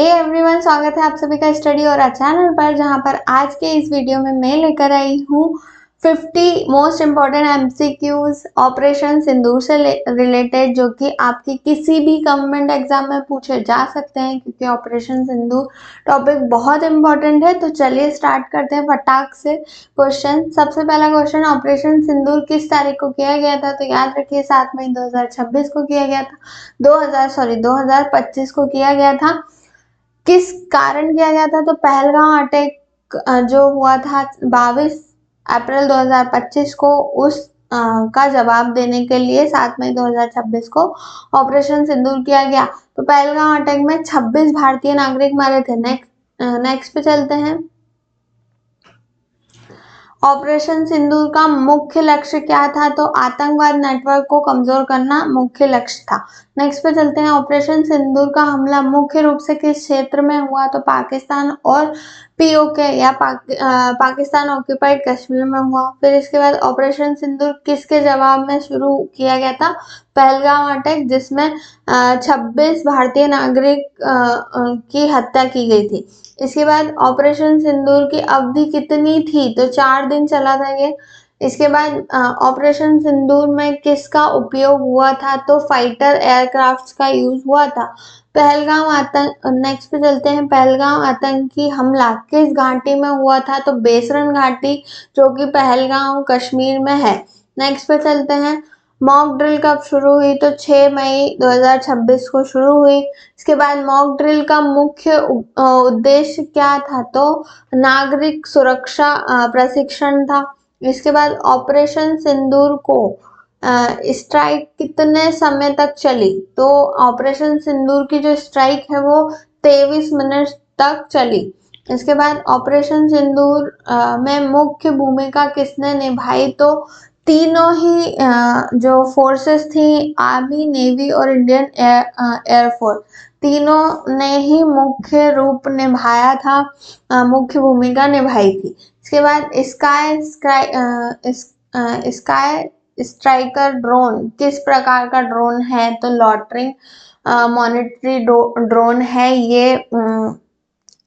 Hey everyone, स्वागत है आप सभी का स्टडी और चैनल पर, जहां पर आज के इस वीडियो में मैं लेकर आई हूँ 50 मोस्ट इम्पॉर्टेंट एमसीक्यूज ऑपरेशन सिंदूर से रिलेटेड, जो कि आपकी किसी भी गवर्नमेंट एग्जाम में पूछे जा सकते हैं, क्योंकि ऑपरेशन सिंदूर टॉपिक बहुत इंपॉर्टेंट है। तो चलिए स्टार्ट करते हैं फटाक से क्वेश्चन। सबसे पहला क्वेश्चन, ऑपरेशन सिंदूर किस तारीख को किया गया था? तो याद रखिए 7 मई 2026 को किया गया था। 2025 को किया गया था। किस कारण किया गया था? तो पहलगाम अटैक जो हुआ था 22 अप्रैल 2025 को, उस का जवाब देने के लिए 7 मई 2026 को ऑपरेशन सिंदूर किया गया। तो पहलगाम अटैक में 26 भारतीय नागरिक मारे थे। नेक्स्ट पे चलते हैं। ऑपरेशन सिंदूर का मुख्य लक्ष्य क्या था? तो आतंकवाद नेटवर्क को कमजोर करना मुख्य लक्ष्य था। नेक्स्ट पे चलते हैं। ऑपरेशन सिंदूर का हमला मुख्य रूप से किस क्षेत्र में हुआ? तो पाकिस्तान और पीओके या पाकिस्तान ऑक्यूपाइड कश्मीर में हुआ। फिर इसके बाद ऑपरेशन सिंदूर किसके जवाब में शुरू किया गया था? पहलगाम अटैक, जिसमें 26 भारतीय नागरिक की हत्या की गई थी। इसके बाद ऑपरेशन सिंदूर की अवधि कितनी थी? तो 4 दिन चला था ये। इसके बाद ऑपरेशन सिंदूर में किसका उपयोग हुआ था? तो फाइटर एयरक्राफ्ट का यूज हुआ था। पहलगाम आतंक, नेक्स्ट पे चलते हैं। पहलगाम आतंकी हमला किस घाटी में हुआ था? तो बेसरन घाटी, जो कि पहलगाम कश्मीर में है। नेक्स्ट पे चलते हैं। मॉक ड्रिल कब शुरू हुई? तो 6 मई 2026 को शुरू हुई। इसके बाद मॉक ड्रिल का मुख्य उद्देश्य क्या था? तो नागरिक सुरक्षा प्रशिक्षण था। इसके बाद ऑपरेशन सिंदूर को स्ट्राइक कितने समय तक चली? तो ऑपरेशन सिंदूर की जो स्ट्राइक है वो 23 मिनट तक चली। इसके बाद ऑपरेशन सिंदूर में मुख्य भूमिका किसने निभाई? तो तीनों ही जो फोर्सेस थी, आर्मी, नेवी और इंडियन एयरफोर्स, तीनों ने ही मुख्य रूप निभाया था, मुख्य भूमिका निभाई थी। इसके बाद स्काई स्ट्राइकर ड्रोन किस प्रकार का ड्रोन है? तो लॉटरिंग मॉनिटरी ड्रोन है ये।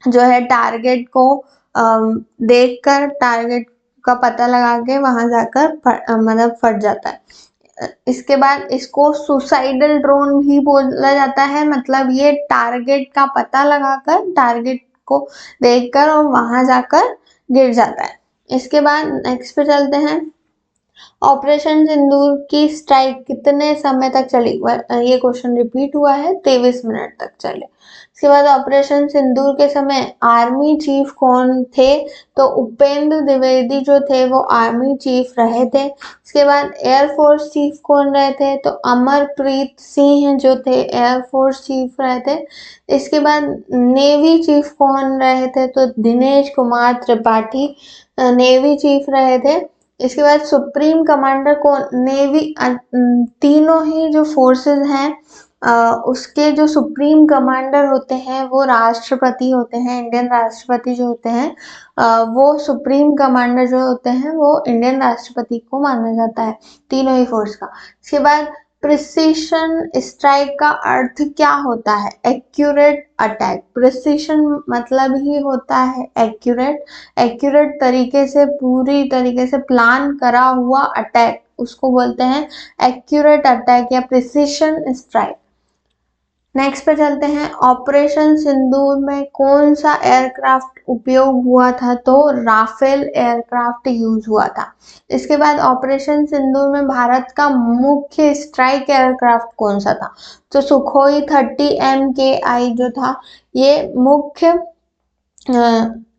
जो है टारगेट को देखकर टारगेट का पता लगा के वहां जाकर मतलब फट जाता है। इसके बाद इसको सुसाइडल ड्रोन भी बोला जाता है, मतलब ये टारगेट का पता लगाकर टारगेट को देखकर और वहां जाकर गिर जाता है। इसके बाद नेक्स्ट पे चलते हैं। ऑपरेशन सिंदूर की स्ट्राइक कितने समय तक चली? ये क्वेश्चन रिपीट हुआ है, 23 मिनट तक चले। इसके बाद ऑपरेशन सिंदूर के समय आर्मी चीफ कौन थे? तो उपेंद्र द्विवेदी जो थे वो आर्मी चीफ रहे थे। इसके बाद एयरफोर्स चीफ कौन रहे थे? तो अमरप्रीत सिंह जो थे एयरफोर्स चीफ रहे थे। इसके बाद नेवी चीफ कौन रहे थे? तो दिनेश कुमार त्रिपाठी नेवी चीफ रहे थे। इसके बाद सुप्रीम कमांडर को नेवी, तीनों ही जो फोर्सेस हैं उसके जो सुप्रीम कमांडर होते हैं वो राष्ट्रपति होते हैं। इंडियन राष्ट्रपति जो होते हैं वो सुप्रीम कमांडर जो होते हैं वो इंडियन राष्ट्रपति को माना जाता है, तीनों ही फोर्स का। इसके बाद प्रिसीशन स्ट्राइक का अर्थ क्या होता है? Accurate attack. प्रिसीशन मतलब ही होता है एक्यूरेट, एक्यूरेट तरीके से, पूरी तरीके से प्लान करा हुआ अटैक, उसको बोलते हैं एक्यूरेट अटैक या प्रिसीशन स्ट्राइक। नेक्स्ट पे चलते हैं। ऑपरेशन सिंदूर में कौन सा एयरक्राफ्ट उपयोग हुआ था? तो राफेल एयरक्राफ्ट यूज हुआ था। इसके बाद ऑपरेशन सिंदूर में भारत का मुख्य स्ट्राइक एयरक्राफ्ट कौन सा था? तो सुखोई 30 MKI जो था ये मुख्य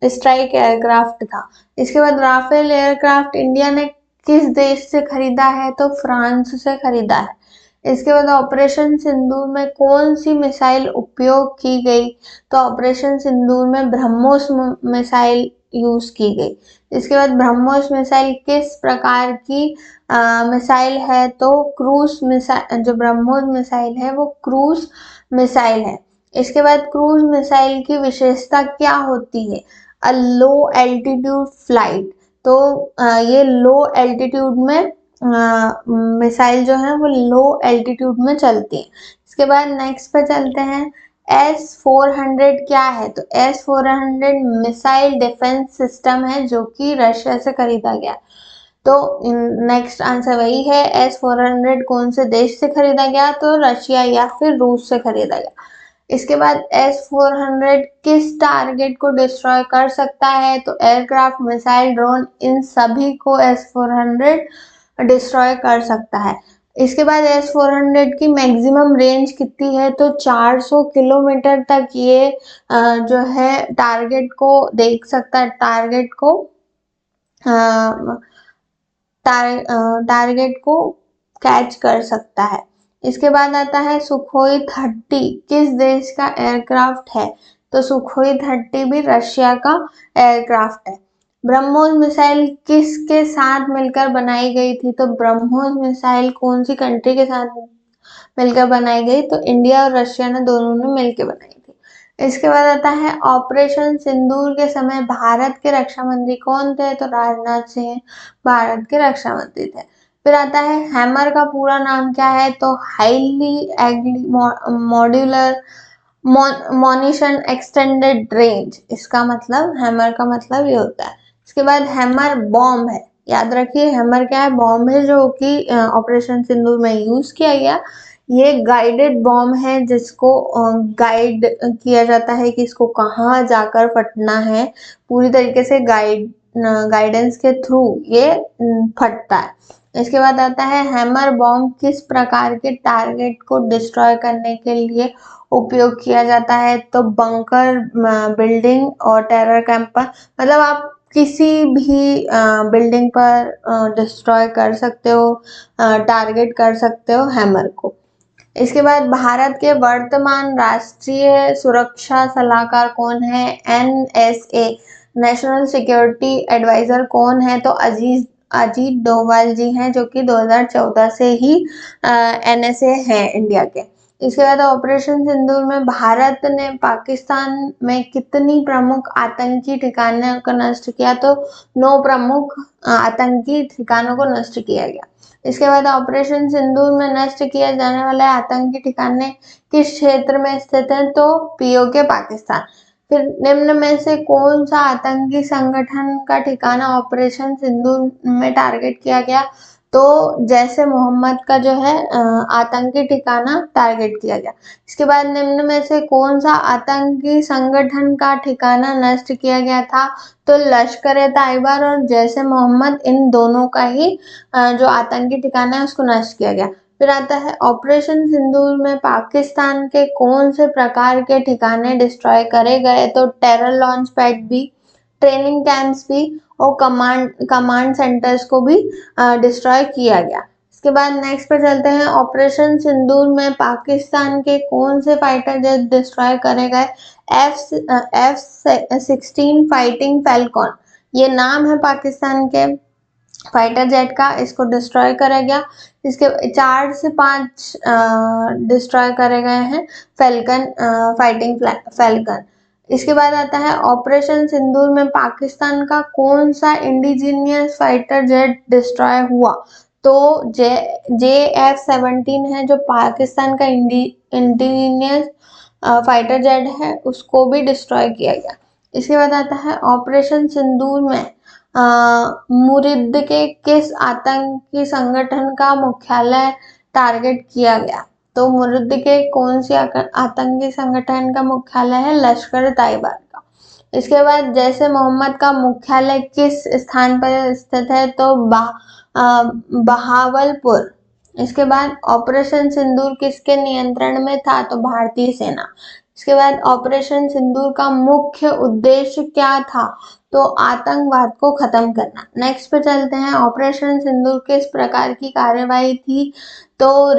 स्ट्राइक एयरक्राफ्ट था। इसके बाद राफेल एयरक्राफ्ट इंडिया ने किस देश से खरीदा है? तो फ्रांस से खरीदा है। इसके बाद ऑपरेशन सिंदूर में कौन सी मिसाइल उपयोग की गई? तो ऑपरेशन सिंदूर में ब्रह्मोस मिसाइल यूज की गई। इसके बाद ब्रह्मोस मिसाइल किस प्रकार की मिसाइल है? तो क्रूज मिसाइल, जो ब्रह्मोस मिसाइल है वो क्रूज मिसाइल है। इसके बाद क्रूज मिसाइल की विशेषता क्या होती है? अ लो एल्टीट्यूड फ्लाइट। तो ये लो एल्टीट्यूड में मिसाइल जो है वो लो एल्टीट्यूड में चलती है। इसके बाद नेक्स्ट पे चलते हैं। S-400 क्या है? तो S-400 मिसाइल डिफेंस सिस्टम है जो कि रशिया से खरीदा गया। तो नेक्स्ट आंसर वही है, S-400 कौन से देश से खरीदा गया? तो रशिया या फिर रूस से खरीदा गया। इसके बाद S-400 किस टारगेट को डिस्ट्रॉय कर सकता है? तो एयरक्राफ्ट, मिसाइल, ड्रोन, इन सभी को S-400 डिस्ट्रॉय कर सकता है। इसके बाद S-400 की मैक्सिमम रेंज कितनी है? तो 400 किलोमीटर तक ये जो है टारगेट को देख सकता है, टारगेट को कैच कर सकता है। इसके बाद आता है सुखोई 30 किस देश का एयरक्राफ्ट है? तो सुखोई 30 भी रशिया का एयरक्राफ्ट है। ब्रह्मोस मिसाइल किसके साथ मिलकर बनाई गई थी? तो ब्रह्मोस मिसाइल कौन सी कंट्री के साथ मिलकर बनाई गई? तो इंडिया और रशिया ने दोनों ने मिलकर बनाई थी। इसके बाद आता है ऑपरेशन सिंदूर के समय भारत के रक्षा मंत्री कौन थे? तो राजनाथ सिंह भारत के रक्षा मंत्री थे। फिर आता है हैमर का पूरा नाम क्या है? तो हाईली एग्ली मॉड्यूलर मोनिशन एक्सटेंडेड रेंज, इसका मतलब हैमर का मतलब ये होता है। इसके बाद हैमर बॉम्ब है, याद रखिए हैमर क्या है? बॉम्ब है जो कि ऑपरेशन सिंदूर में यूज किया गया। ये गाइडेड बॉम्ब है जिसको गाइड किया जाता है कि इसको कहाँ जाकर फटना है, पूरी तरीके से गाइडेंस के थ्रू ये फटता है। इसके बाद आता है हैमर बॉम्ब किस प्रकार के टारगेट को डिस्ट्रॉय करने के लिए उपयोग किया जाता है? तो बंकर, बिल्डिंग और टेरर कैंप पर, मतलब आप किसी भी बिल्डिंग पर डिस्ट्रॉय कर सकते हो, टारगेट कर सकते हो हैमर को। इसके बाद भारत के वर्तमान राष्ट्रीय सुरक्षा सलाहकार कौन है? NSA नेशनल सिक्योरिटी एडवाइजर कौन है? तो अजीत डोभाल जी हैं जो कि 2014 से ही NSA है इंडिया के। इसके बाद ऑपरेशन सिंदूर में भारत ने पाकिस्तान में कितनी प्रमुख आतंकी ठिकानों को नष्ट किया? तो 9 प्रमुख आतंकी ठिकानों को नष्ट किया गया। इसके बाद ऑपरेशन सिंदूर में नष्ट किए जाने वाले आतंकी ठिकाने किस क्षेत्र में स्थित हैं? तो POK पाकिस्तान। फिर निम्न में से कौन सा आतंकी संगठन का ठिकाना ऑपरेशन सिंदूर में टारगेट किया गया? तो जैसे मोहम्मद का जो है आतंकी ठिकाना टारगेट किया गया। इसके बाद निम्न में से कौन सा आतंकी संगठन का ठिकाना नष्ट किया गया था? तो लश्कर-ए-तैयबा और जैसे मोहम्मद, इन दोनों का ही जो आतंकी ठिकाना है उसको नष्ट किया गया। फिर आता है ऑपरेशन सिंदूर में पाकिस्तान के कौन से प्रकार के ठिकाने डिस्ट्रॉय करे गए? तो टेरर लॉन्च पैड भी, ट्रेनिंग कैंप्स भी और कमांड सेंटर्स को भी डिस्ट्रॉय किया गया। इसके बाद नेक्स्ट पे चलते हैं, ऑपरेशन सिंदूर में पाकिस्तान के कौन से फाइटर जेट डिस्ट्रॉय करे गए? F-16 फाइटिंग फैल्कॉन, ये नाम है पाकिस्तान के फाइटर जेट का, इसको डिस्ट्रॉय करा गया। इसके 4 से 5 डिस्ट्रॉय करे गए हैं फैल्कन, फाइटिंग फैल्कन। इसके बाद आता है ऑपरेशन सिंदूर में पाकिस्तान का कौन सा इंडिजीनियस फाइटर जेट डिस्ट्रॉय हुआ? तो JF-17 है जो पाकिस्तान का इंडिजीनियस फाइटर जेट है, उसको भी डिस्ट्रॉय किया गया। इसके बाद आता है ऑपरेशन सिंदूर में मुरिद के किस आतंकी संगठन का मुख्यालय टारगेट किया गया? तो मुरिद के कौन सी आतंकी संगठन का मुख्यालय है? लश्कर-ए-तैयबा का। इसके बाद जैसे मोहम्मद का मुख्यालय किस स्थान पर स्थित है? तो बहावलपुर। इसके बाद ऑपरेशन सिंदूर किसके नियंत्रण में था? तो भारतीय सेना। इसके बाद ऑपरेशन सिंदूर का मुख्य उद्देश्य क्या था? तो आतंकवाद को खत्म करना। नेक्स्ट पे चलते हैं, ऑपरेशन सिंदूर किस प्रकार की कार्यवाही थी? तो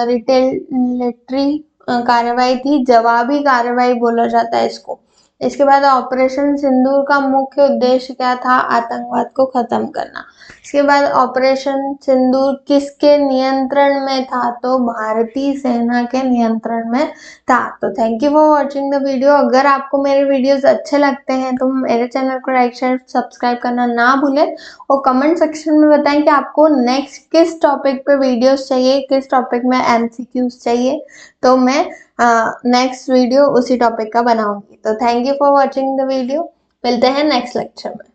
रिटेलिटरी कार्यवाही थी, जवाबी कार्यवाही बोला जाता है इसको। इसके बाद ऑपरेशन सिंदूर का मुख्य उद्देश्य क्या था? आतंकवाद को खत्म करना। इसके बाद ऑपरेशन सिंदूर किसके नियंत्रण में था? तो भारतीय सेना के नियंत्रण में था। तो thank you for watching the video. अगर आपको मेरे वीडियोस अच्छे लगते हैं तो मेरे चैनल को लाइक, शेयर, सब्सक्राइब करना ना भूलें और कमेंट सेक्शन में बताएं कि आपको नेक्स्ट किस टॉपिक पे वीडियोस चाहिए, किस टॉपिक में MCQs चाहिए, तो मैं नेक्स्ट वीडियो उसी टॉपिक का बनाऊंगी। तो thank you for watching the video. मिलते हैं नेक्स्ट लेक्चर में।